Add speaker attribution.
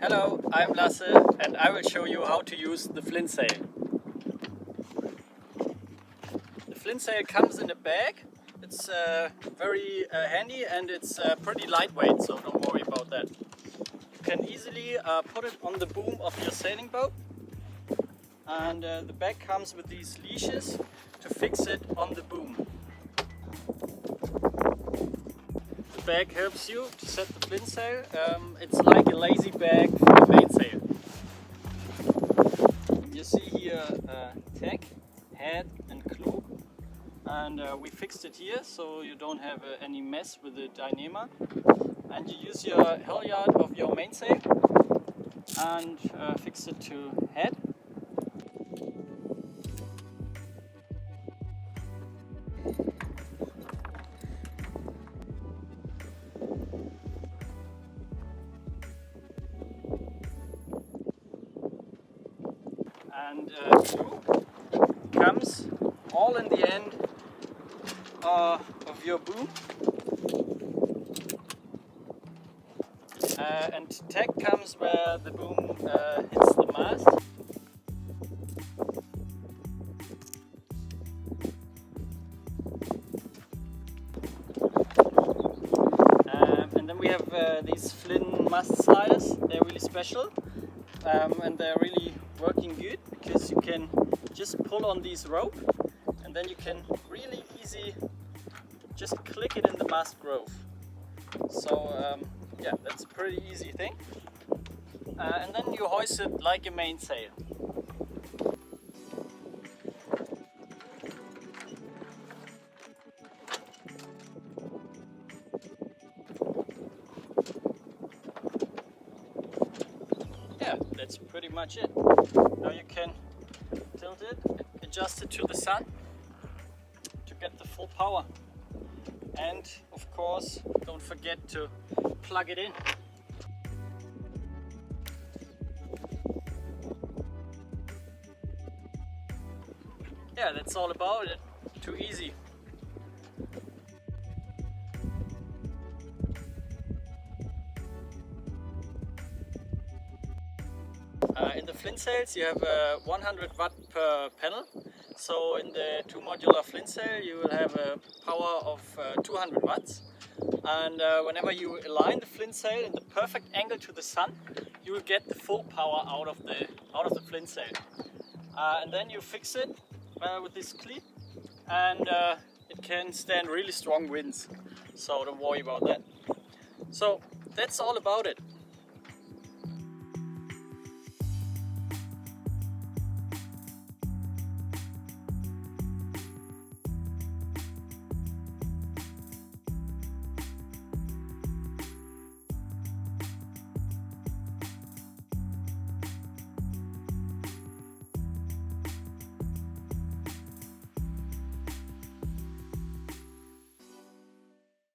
Speaker 1: Hello, I'm Lasse and I will show you how to use the flint sail. The flint sail comes in a bag. It's very handy and it's pretty lightweight, so don't worry about that. You can easily put it on the boom of your sailing boat, and the bag comes with these leashes to fix it on the boom. The bag helps you to set the flint sail. It's like a lazy bag for the mainsail. You see here tack, head and cloak, and we fixed it here so you don't have any mess with the Dyneema. And you use your halyard of your mainsail and fix it to head. And cloak comes all in the end of your boom. And tack comes where the boom hits the mast. And then we have these Flynn mast sliders. They're really special and they're really working good because you can just pull on these rope and then you can really easy just click it in the mast groove. So yeah, that's a pretty easy thing. And then you hoist it like a mainsail. Yeah, that's pretty much it. Now you can tilt it, adjust it to the sun to get the full power. And of course, don't forget to plug it in. Yeah, that's all about it. Too easy. In the flint sails you have 100 watt per panel. So in the 2 modular flint sail you will have a power of 200 watts. And whenever you align the flint sail in the perfect angle to the sun, you will get the full power out of the flint sail. And then you fix it with this cleat, and it can stand really strong winds. So don't worry about that. So that's all about it.